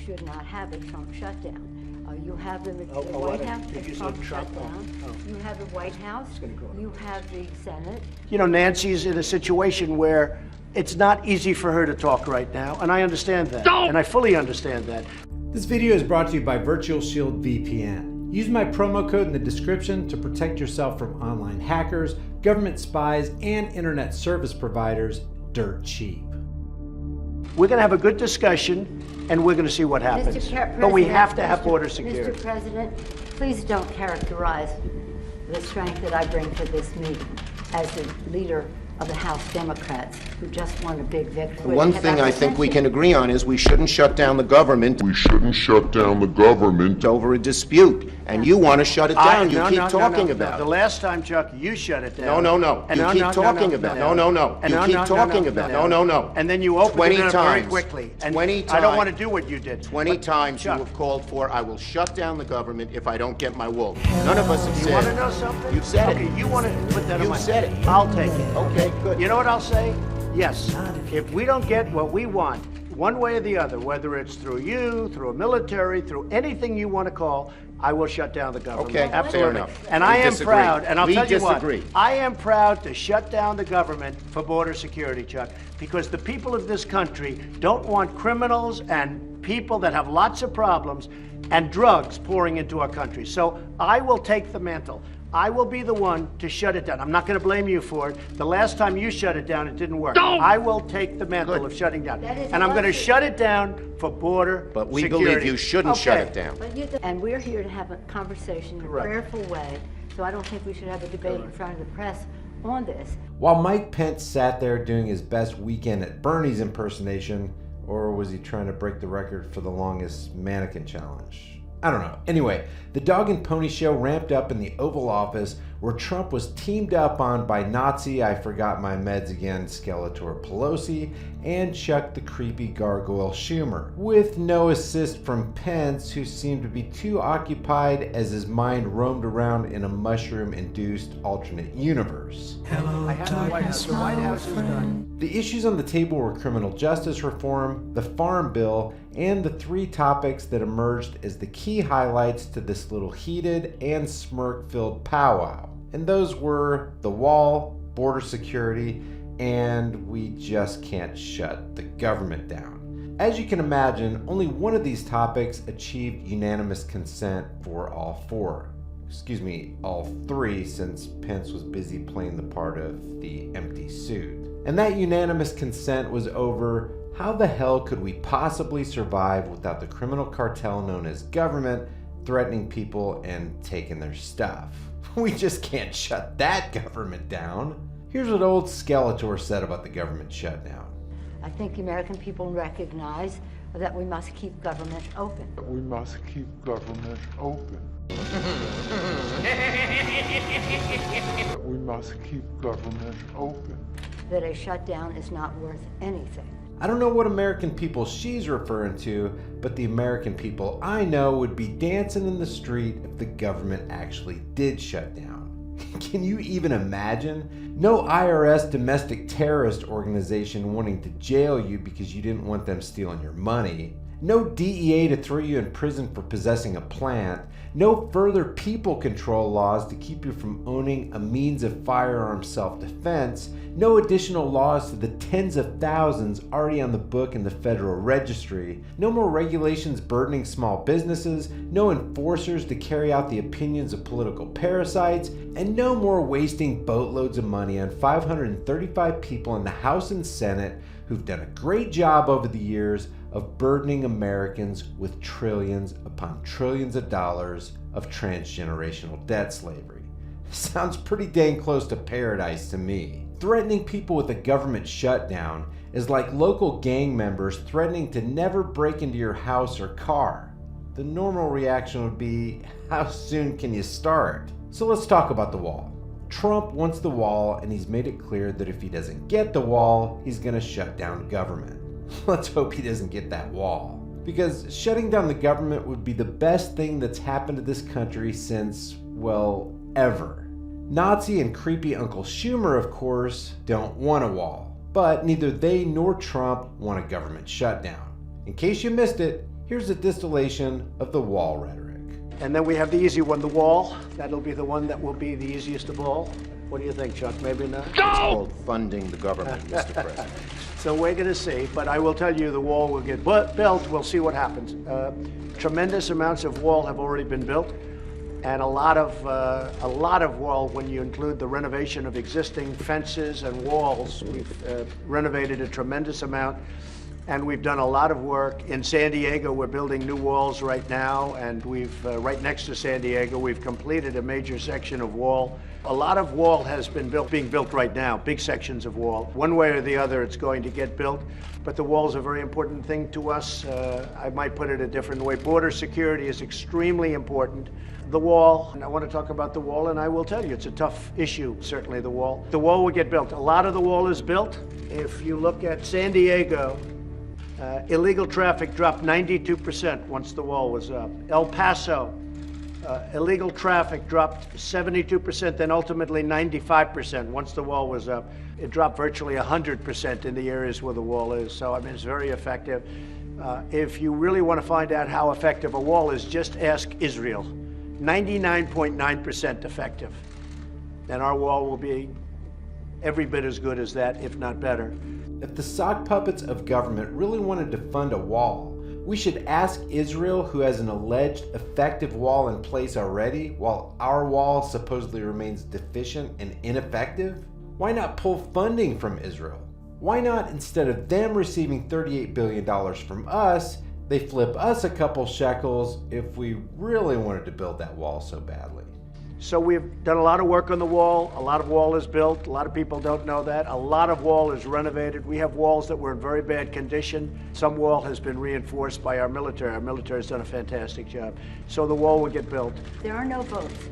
should not have a Trump shutdown. You have the what? White House, Did a you say Trump Trump? shutdown. You have the White House, you have the Senate. You know, Nancy's in a situation where it's not easy for her to talk right now, and I understand that. And I fully understand that. This video is brought to you by Virtual Shield VPN. Use my promo code in the description to protect yourself from online hackers, government spies, and internet service providers dirt cheap. We're going to have a good discussion, and we're going to see what happens. But we have to have border security. Mr. President, please don't characterize the strength that I bring to this meeting as the leader of the House Democrats who just won a big victory. One thing I think we can agree on is we shouldn't shut down the government. We shouldn't shut down the government Over a dispute. And you want to shut it down. You keep talking about it. The last time, Chuck, you shut it No, down. no, no. You keep talking about it. No, no, no. You keep talking about it. No, no, no. And then you opened 20 it up very times. quickly. And 20 times. I don't want to do what you did. 20 times you Chuck. have called for, I will shut down the government if I don't get my wool. None of us have said You want to know something? You've said okay, it. you want to put that on You've my... said it. I'll take it. Okay, good. You know what I'll say? Yes. If we don't get what we want, one way or the other, whether it's through you, through a military, through anything you want to call, I will shut down the government. Okay, absolutely. fair enough. And We I am disagree. proud, and I'll We tell you disagree. what, I am proud to shut down the government for border security, Chuck, because the people of this country don't want criminals and people that have lots of problems and drugs pouring into our country. So I will take the mantle. I will be the one to shut it down. I'm not going to blame you for it. The last time you shut it down, it didn't work. I will take the mantle of shutting down. And I'm going to shut it down for border But we security. believe you shouldn't shut it down. And we're here to have a conversation in a prayerful way, so I don't think we should have a debate in front of the press on this. While Mike Pence sat there doing his best weekend at Bernie's impersonation, or was he trying to break the record for the longest mannequin challenge? I don't know. Anyway, the dog and pony show ramped up in the Oval Office where Trump was teamed up on by Nazi, I forgot my meds again, Skeletor Pelosi, and Chuck the creepy gargoyle Schumer, with no assist from Pence, who seemed to be too occupied as his mind roamed around in a mushroom-induced alternate universe. I have the White House. The White House is done. The issues on the table were criminal justice reform, the Farm Bill, and the three topics that emerged as the key highlights to this little heated and smirk-filled powwow. And those were the wall, border security, and we just can't shut the government down. As you can imagine, only one of these topics achieved unanimous consent for all four. Excuse me, all three, since Pence was busy playing the part of the empty suit. And that unanimous consent was over how the hell could we possibly survive without the criminal cartel known as government threatening people and taking their stuff. We just can't shut that government down. Here's what old Skeletor said about the government shutdown. I think the American people recognize that we must keep government open. We must keep government open. We must keep government open. That a shutdown is not worth anything. I don't know what American people she's referring to, but the American people I know would be dancing in the street if the government actually did shut down. Can you even imagine? No IRS domestic terrorist organization wanting to jail you because you didn't want them stealing your money. No DEA to throw you in prison for possessing a plant. No further people control laws to keep you from owning a means of firearm self-defense. No additional laws to the tens of thousands already on the book in the Federal Registry. No more regulations burdening small businesses. No enforcers to carry out the opinions of political parasites. And no more wasting boatloads of money on 535 people in the House and Senate who've done a great job over the years of burdening Americans with trillions upon trillions of dollars of transgenerational debt slavery. Sounds pretty dang close to paradise to me. Threatening people with a government shutdown is like local gang members threatening to never break into your house or car. The normal reaction would be, how soon can you start? So let's talk about the wall. Trump wants the wall, and he's made it clear that if he doesn't get the wall, he's gonna shut down government. Let's hope he doesn't get that wall, because shutting down the government would be the best thing that's happened to this country since, well, ever. Nazi and creepy Uncle Schumer, of course, don't want a wall, but neither they nor Trump want a government shutdown. In case you missed it, Here's a distillation of the wall rhetoric. And then we have the easy one, the wall. That'll be the one that will be the easiest of all. What do you think, Chuck? Maybe not? It's called funding the government, Mr. President. So we're going to see, but I will tell you the wall will get built. We'll see what happens. Tremendous amounts of wall have already been built, and a lot of wall when you include the renovation of existing fences and walls. We've renovated a tremendous amount, and we've done a lot of work. In San Diego, we're building new walls right now, and we've right next to San Diego, we've completed a major section of wall. A lot of wall has been being built right now, big sections of wall. One way or the other, it's going to get built, but the wall is a very important thing to us. I might put it a different way. Border security is extremely important. The wall, and I want to talk about the wall, and I will tell you, it's a tough issue, certainly the wall. The wall will get built. A lot of the wall is built. If you look at San Diego, illegal traffic dropped 92% once the wall was up. El Paso, illegal traffic dropped 72%, then ultimately 95% once the wall was up. It dropped virtually 100% in the areas where the wall is. So, I mean, it's very effective. If you really want to find out how effective a wall is, just ask Israel. 99.9% effective. And our wall will be every bit as good as that, if not better. If the sock puppets of government really wanted to fund a wall, we should ask Israel, who has an alleged effective wall in place already, while our wall supposedly remains deficient and ineffective? Why not pull funding from Israel? Why not, instead of them receiving $38 billion from us, they flip us a couple shekels if we really wanted to build that wall so badly? So we've done a lot of work on the wall. A lot of wall is built. A lot of people don't know that. A lot of wall is renovated. We have walls that were in very bad condition. Some wall has been reinforced by our military. Our military has done a fantastic job. So the wall will get built. There are no votes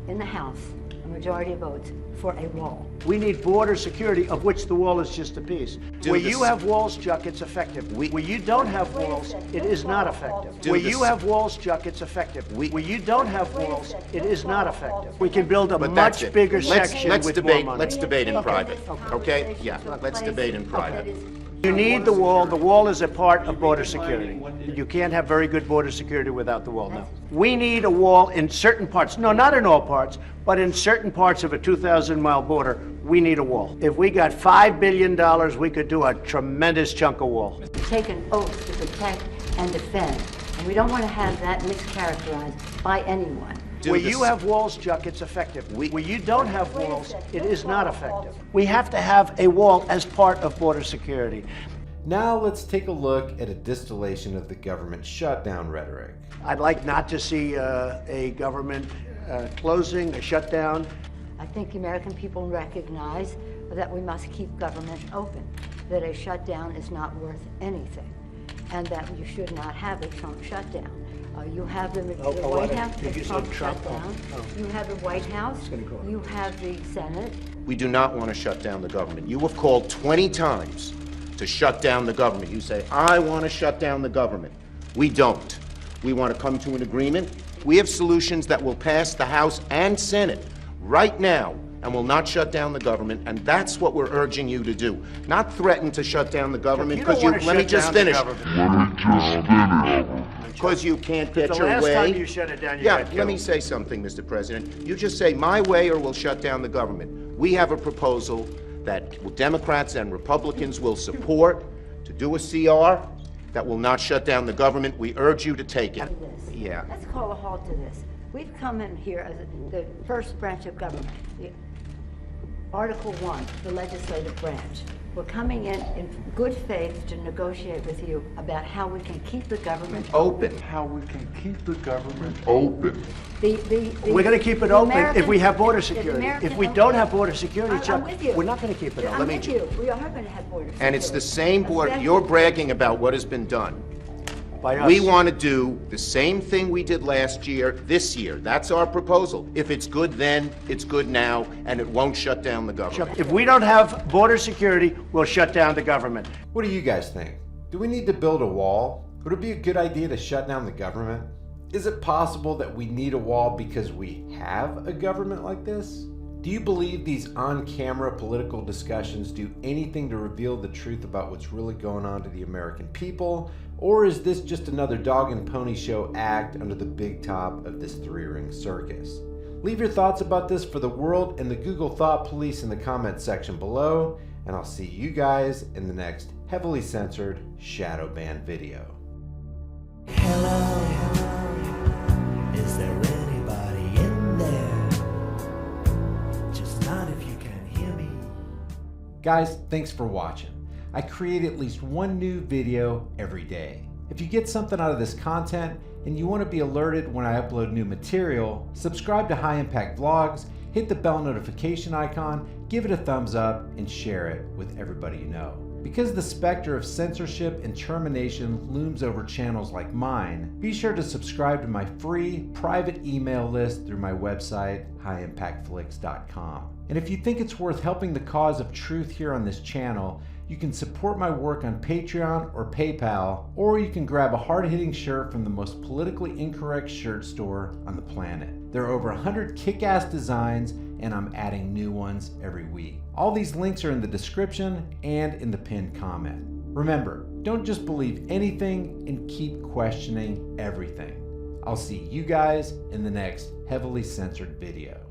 in the House, a majority of votes, for a wall. We need border security, of which the wall is just a piece. Where you have walls, Chuck, it's effective. Where you don't have walls, it is not effective. Where you have walls, Chuck, it's effective. Where you don't have walls, it is not effective. We can build a much bigger section with more money. Let's debate in private, okay? Yeah, let's debate in private. You need the wall. The wall is a part of border security. You can't have very good border security without the wall, no. We need a wall in certain parts. No, not in all parts, but in certain parts of a 2,000-mile border, we need a wall. If we got $5 billion, we could do a tremendous chunk of wall. Take an oath to protect and defend, and we don't want to have that mischaracterized by anyone. Where you have walls, Chuck, it's effective. Where you don't have walls, it is not effective. We have to have a wall as part of border security. Now let's take a look at a distillation of the government shutdown rhetoric. I'd like not to see a government closing, a shutdown. I think the American people recognize that we must keep government open, that a shutdown is not worth anything, and that you should not have a Trump shutdown. You have the White House, the Trump shutdown. You have the White House. You have the Senate. We do not want to shut down the government. You have called 20 times to shut down the government. You say, I want to shut down the government. We don't. We want to come to an agreement. We have solutions that will pass the House and Senate right now and will not shut down the government, and that's what we're urging you to do. Not threaten to shut down the government, because let me just finish. Because you can't get your way. The last time you shut it down, you got killed. Let me say something, Mr. President. You just say my way or we'll shut down the government. We have a proposal that Democrats and Republicans will support to do a CR that will not shut down the government. We urge you to take it. Yeah. Let's call a halt to this. We've come in here as the first branch of government, Article 1, the legislative branch. We're coming in good faith to negotiate with you about how we can keep the government open. How we can keep the government open. We're going to keep it open if we have border security. If we don't have border security, Chuck, we're not going to keep it open. I'm with you. We are going to have border security. And it's the same border. You're bragging about what has been done. By us. We want to do the same thing we did last year, this year. That's our proposal. If it's good then, it's good now, and it won't shut down the government. If we don't have border security, we'll shut down the government. What do you guys think? Do we need to build a wall? Would it be a good idea to shut down the government? Is it possible that we need a wall because we have a government like this? Do you believe these on-camera political discussions do anything to reveal the truth about what's really going on to the American people? Or is this just another dog and pony show act under the big top of this three-ring circus? Leave your thoughts about this for the world and the Google Thought Police in the comments section below, and I'll see you guys in the next heavily censored shadow ban video. Hello, is there anybody in there? Just not if you can hear me. Guys, thanks for watching. I create at least one new video every day. If you get something out of this content and you want to be alerted when I upload new material, subscribe to High Impact Vlogs, hit the bell notification icon, give it a thumbs up, and share it with everybody you know. Because the specter of censorship and termination looms over channels like mine, be sure to subscribe to my free private email list through my website, highimpactflix.com. And if you think it's worth helping the cause of truth here on this channel, you can support my work on Patreon or PayPal, or you can grab a hard-hitting shirt from the most politically incorrect shirt store on the planet. There are over 100 kick-ass designs, and I'm adding new ones every week. All these links are in the description and in the pinned comment. Remember, don't just believe anything and keep questioning everything. I'll see you guys in the next heavily censored video.